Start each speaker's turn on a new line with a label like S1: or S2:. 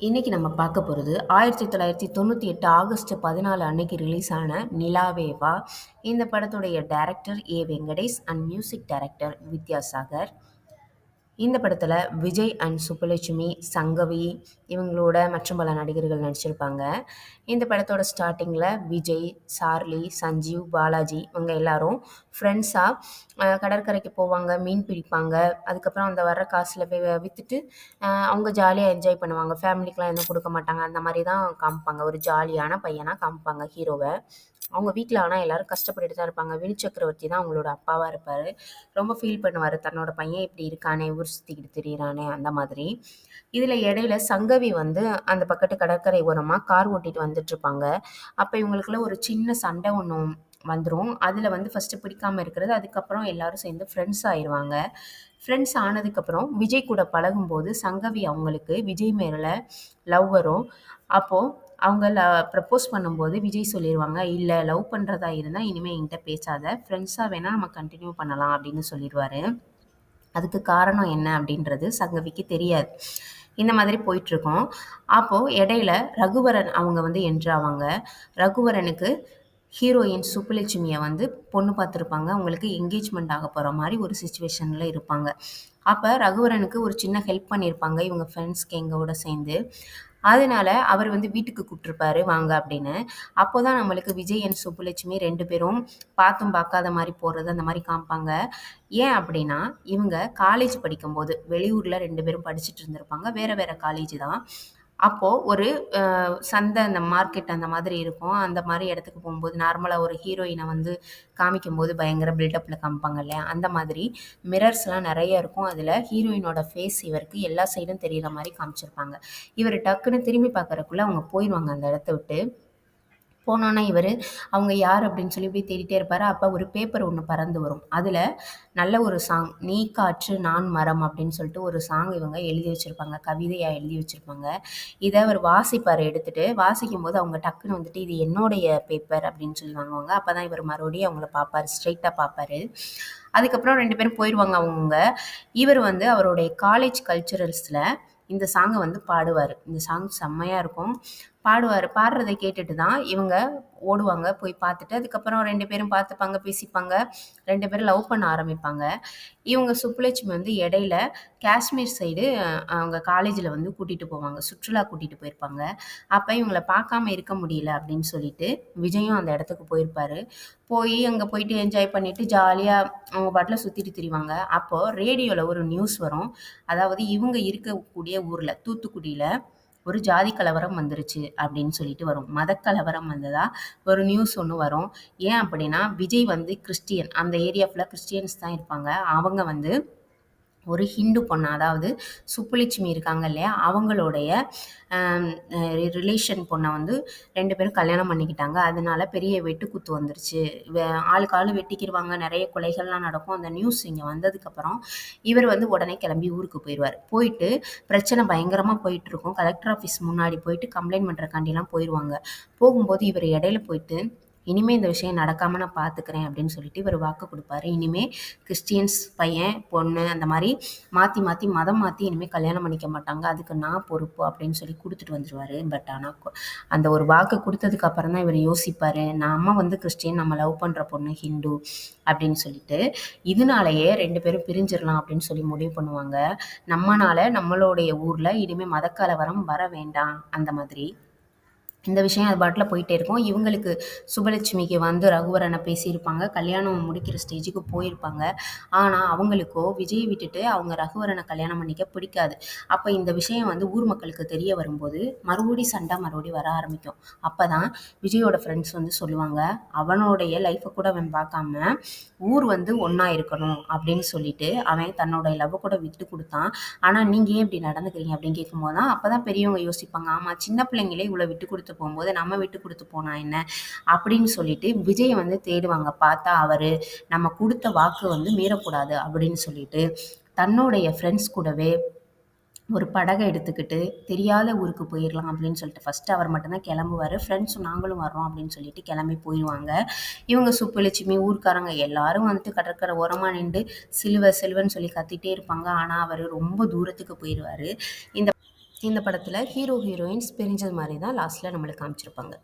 S1: இன்னைக்கு நம்ம பார்க்க போகிறது 1998 ஆகஸ்ட் 14 அன்னைக்கு ரிலீஸ் ஆன நிலாவே வா. இந்த படத்துடைய director Venkatesh and music director Vidyasagar. இந்த படத்தில் விஜய் அண்ட் சுப்புலட்சுமி, சங்கவி இவங்களோட மற்றும் பல நடிகர்கள் நடிச்சிருப்பாங்க. இந்த படத்தோட ஸ்டார்டிங்கில் விஜய், சார்லி, சஞ்சீவ், பாலாஜி இவங்க எல்லாரும் ஃப்ரெண்ட்ஸாக கடற்கரைக்கு போவாங்க, மீன் பிடிப்பாங்க. அதுக்கப்புறம் அந்த வர்ற காசில் விற்றுட்டு அவங்க ஜாலியாக என்ஜாய் பண்ணுவாங்க. ஃபேமிலிக்கெலாம் எதுவும் கொடுக்க மாட்டாங்க. அந்த மாதிரி தான் காமிப்பாங்க. ஒரு ஜாலியான பையனாக காமிப்பாங்க ஹீரோவை. அவங்க வீட்டில் ஆனால் எல்லாரும் கஷ்டப்பட்டுட்டு தான் இருப்பாங்க. வினு சக்கரவர்த்தி தான் அவங்களோட அப்பாவாக இருப்பார். ரொம்ப ஃபீல் பண்ணுவார், தன்னோட பையன் இப்படி இருக்கானே, ஊர் சுற்றிக்கிட்டு திரியிறானே அந்த மாதிரி. இதில் இடையில சங்கவி வந்து அந்த பக்கத்து கடற்கரை ஓரமாக கார் ஓட்டிட்டு வந்துட்டுருப்பாங்க. அப்போ இவங்களுக்குள்ள ஒரு சின்ன சண்டை ஒன்று வந்துடும். அதில் வந்து ஃபஸ்ட்டு பிடிக்காமல் இருக்கிறது, அதுக்கப்புறம் எல்லாரும் சேர்ந்து ஃப்ரெண்ட்ஸ் ஆயிடுவாங்க. ஃப்ரெண்ட்ஸ் ஆனதுக்கப்புறம் விஜய் கூட பழகும்போது சங்கவி அவங்களுக்கு விஜய் மேலே லவ் வரும். அப்போது அவங்க ப்ரப்போஸ் பண்ணும்போது விஜய் சொல்லிடுவாங்க, இல்லை லவ் பண்ணுறதா இருந்தால் இனிமேல் என்கிட்ட பேசாத, ஃப்ரெண்ட்ஸாக வேணால் நம்ம கண்டினியூ பண்ணலாம் அப்படின்னு சொல்லிடுவார். அதுக்கு காரணம் என்ன அப்படின்றது சங்கவிக்கு தெரியாது. இந்த மாதிரி போயிட்டுருக்கோம். அப்போது இடையில ரகுவரன் அவங்க வந்து என்ட்ராவாங்க. ரகுவரனுக்கு ஹீரோயின் சுப்புலட்சுமியை வந்து பொண்ணு பார்த்துருப்பாங்க. அவங்களுக்கு என்கேஜ்மெண்ட் ஆக போகிற மாதிரி ஒரு சுச்சுவேஷனில் இருப்பாங்க. அப்போ ரகுவரனுக்கு ஒரு சின்ன ஹெல்ப் பண்ணியிருப்பாங்க இவங்க ஃப்ரெண்ட்ஸ் கேங்கோட சேர்ந்து. அதனால அவர் வந்து வீட்டுக்கு கூப்பிட்ருப்பாரு வாங்க அப்படின்னு. அப்போ தான் நம்மளுக்கு விஜய் அண்ட் சுப்புலட்சுமி 2 பேரும் பார்த்தும் பார்க்காத மாதிரி போகிறது அந்த மாதிரி காமிப்பாங்க. ஏன் அப்படின்னா, இவங்க காலேஜ் படிக்கும்போது வெளியூரில் 2 பேரும் படிச்சுட்டு இருந்திருப்பாங்க. வேறு வேறு காலேஜ் தான். அப்போது ஒரு சந்தை, அந்த மார்க்கெட் அந்த மாதிரி இருக்கும். அந்த மாதிரி இடத்துக்கு போகும்போது நார்மலாக ஒரு ஹீரோயினை வந்து காமிக்கும்போது பயங்கர பில்டப்பில் காமிப்பாங்க இல்லையா, அந்த மாதிரி மிரர்ஸ்லாம் நிறைய இருக்கும். அதில் ஹீரோயினோட ஃபேஸ் இவருக்கு எல்லா சைடும் தெரிகிற மாதிரி காமிச்சிருப்பாங்க. இவர் டக்குன்னு திரும்பி பார்க்குறக்குள்ளே அவங்க போயிடுவாங்க அந்த இடத்த விட்டு. போனோன்னே இவர் அவங்க யார் அப்படின்னு சொல்லி போய் தேடிட்டே இருப்பார். அப்போ ஒரு பேப்பர் ஒன்று பறந்து வரும். அதில் நல்ல ஒரு சாங், நீ காற்று நான் மரம் அப்படின்னு சொல்லிட்டு ஒரு சாங் இவங்க எழுதி வச்சுருப்பாங்க, கவிதையாக எழுதி வச்சுருப்பாங்க. இதை அவர் வாசிப்பார். எடுத்துகிட்டு வாசிக்கும்போது அவங்க டக்குன்னு வந்துட்டு இது என்னுடைய பேப்பர் அப்படின்னு சொல்லி வாங்குவாங்க. அப்போ தான் இவர் மறுபடியும் அவங்கள பார்ப்பார், ஸ்ட்ரைட்டாக பார்ப்பார். அதுக்கப்புறம் 2 பேரும் போயிடுவாங்க அவங்க. இவர் வந்து அவருடைய காலேஜ் கல்ச்சுரல்ஸில் இந்த சாங்கை வந்து பாடுவார். இந்த சாங் செம்மையாக இருக்கும். பாடுவார். பாடுறதை கேட்டுட்டு தான் இவங்க ஓடுவாங்க போய் பார்த்துட்டு. அதுக்கப்புறம் 2 பேரும் பார்த்துப்பாங்க, பேசிப்பாங்க. 2 பேரும் லவ் பண்ண ஆரம்பிப்பாங்க. இவங்க சுப்புலட்சுமி வந்து இடையில காஷ்மீர் சைடு அவங்க காலேஜில் வந்து கூட்டிகிட்டு போவாங்க, சுற்றுலா கூட்டிகிட்டு போயிருப்பாங்க. அப்போ இவங்கள பார்க்காம இருக்க முடியல அப்படின்னு சொல்லிட்டு விஜயும் அந்த இடத்துக்கு போயிருப்பார். போய் அங்கே போயிட்டு என்ஜாய் பண்ணிவிட்டு ஜாலியாக அவங்க பாட்டில் சுற்றிட்டு திரிவாங்க. அப்போது ரேடியோவில் ஒரு நியூஸ் வரும். அதாவது இவங்க இருக்கக்கூடிய ஊரில் தூத்துக்குடியில் ஒரு ஜாதி கலவரம் வந்துருச்சு அப்படின்னு சொல்லிட்டு வரும். மதக்கலவரம் வந்ததா ஒரு நியூஸ் ஒன்று வரும். ஏன் அப்படின்னா, விஜய் வந்து கிறிஸ்டியன், அந்த ஏரியா ஃபுல்லாக கிறிஸ்டியன்ஸ் தான் இருப்பாங்க. அவங்க வந்து ஒரு ஹிந்து பொண்ணு, அதாவது சுப்புலட்சுமி இருக்காங்க இல்லையா, அவங்களுடைய ரிலேஷன் பொண்ணை வந்து 2 பேரும் கல்யாணம் பண்ணிக்கிட்டாங்க. அதனால பெரிய வெட்டுக்குத்து வந்துருச்சு. ஆளுக்கு ஆள் வெட்டிக்கிருவாங்க, நிறைய கொலைகள்லாம் நடக்கும். அந்த நியூஸ் இங்கே வந்ததுக்கப்புறம் இவர் வந்து உடனே கிளம்பி ஊருக்கு போயிடுவார். போயிட்டு பிரச்சனை பயங்கரமாக போயிட்டுருக்கும். கலெக்டர் ஆஃபீஸ் முன்னாடி போயிட்டு கம்ப்ளைண்ட் பண்ணுறக்காண்டிலாம் போயிடுவாங்க. போகும்போது இவர் இடையில போயிட்டு, இனிமேல் இந்த விஷயம் நடக்காமல் நான் பார்த்துக்கிறேன் அப்படின்னு சொல்லிட்டு இவர் வாக்கு கொடுப்பாரு. இனிமேல் கிறிஸ்டியன்ஸ் பையன் பொண்ணு அந்த மாதிரி மாற்றி மாற்றி மதம் மாற்றி இனிமேல் கல்யாணம் பண்ணிக்க மாட்டாங்க, அதுக்கு நான் பொறுப்பு அப்படின்னு சொல்லி கொடுத்துட்டு வந்துடுவார். பட் ஆனால் அந்த ஒரு வாக்கு கொடுத்ததுக்கு அப்புறம் தான் இவர் யோசிப்பார், நம்ம வந்து கிறிஸ்டியன், நம்ம லவ் பண்ணுற பொண்ணு ஹிந்து அப்படின்னு சொல்லிட்டு. இதனாலேயே 2 பேரும் பிரிஞ்சிடலாம் அப்படின்னு சொல்லி முடிவு பண்ணுவாங்க. நம்மனால நம்மளுடைய ஊரில் இனிமேல் மதக்கலவரம் வர வேண்டாம் அந்த மாதிரி. இந்த விஷயம் அது பாட்டில் போயிட்டே இருக்கும். இவங்களுக்கு சுப்புலட்சுமிக்கு வந்து ரகுவரனை பேசியிருப்பாங்க, கல்யாணம் முடிக்கிற ஸ்டேஜுக்கு போயிருப்பாங்க. ஆனால் அவங்களுக்கோ விஜயை விட்டுட்டு அவங்க ரகுவரனை கல்யாணம் பண்ணிக்க பிடிக்காது. அப்போ இந்த விஷயம் வந்து ஊர் மக்களுக்கு தெரிய வரும்போது சண்டை மறுபடியும் வர ஆரம்பிக்கும். அப்போ தான் விஜயோட ஃப்ரெண்ட்ஸ் வந்து சொல்லுவாங்க, அவனுடைய லைஃப்பை கூட அவன் பார்க்காம ஊர் வந்து ஒன்றா இருக்கணும் அப்படின்னு சொல்லிட்டு அவன் தன்னோட லவ் கூட விட்டு கொடுத்தான். ஆனால் நீங்கள் ஏன் இப்படி நடந்துக்கிறீங்க அப்படின்னு கேட்கும்போது தான் அப்போ தான் பெரியவங்க யோசிப்பாங்க, ஆமாம் சின்ன பிள்ளைங்களே இவ்வளோ விட்டு கொடுத்து போகும்போது நம்ம விட்டு கொடுத்து போனா என்ன அப்படின்னு சொல்லிட்டு விஜயை வந்து தேடுவாங்க. பார்த்தா அவரு நம்ம கொடுத்த வாக்கு வந்து மீறக்கூடாது அப்படின்னு சொல்லிட்டு தன்னுடைய ஃப்ரெண்ட்ஸ் கூடவே ஒரு படகை எடுத்துக்கிட்டு தெரியாத ஊருக்கு போயிடலாம் அப்படின்னு சொல்லிட்டு ஃபஸ்ட்டு அவர் மட்டும்தான் கிளம்புவார். ஃப்ரெண்ட்ஸும் நாங்களும் வர்றோம் அப்படின்னு சொல்லிட்டு கிளம்பி போயிடுவாங்க. இவங்க சுப்புலட்சுமி ஊர்க்காரங்க எல்லாரும் வந்துட்டு கடற்கரை ஓரமாக நின்று சிலுவை சிலுவைன்னு சொல்லி கத்திட்டே இருப்பாங்க. ஆனால் அவர் ரொம்ப தூரத்துக்கு போயிடுவார். இந்த இந்த படத்தில் ஹீரோ ஹீரோயின்ஸ் பிரிஞ்சது மாதிரி தான் லாஸ்ட்டில் நம்மளுக்கு காமிச்சிருப்பாங்க.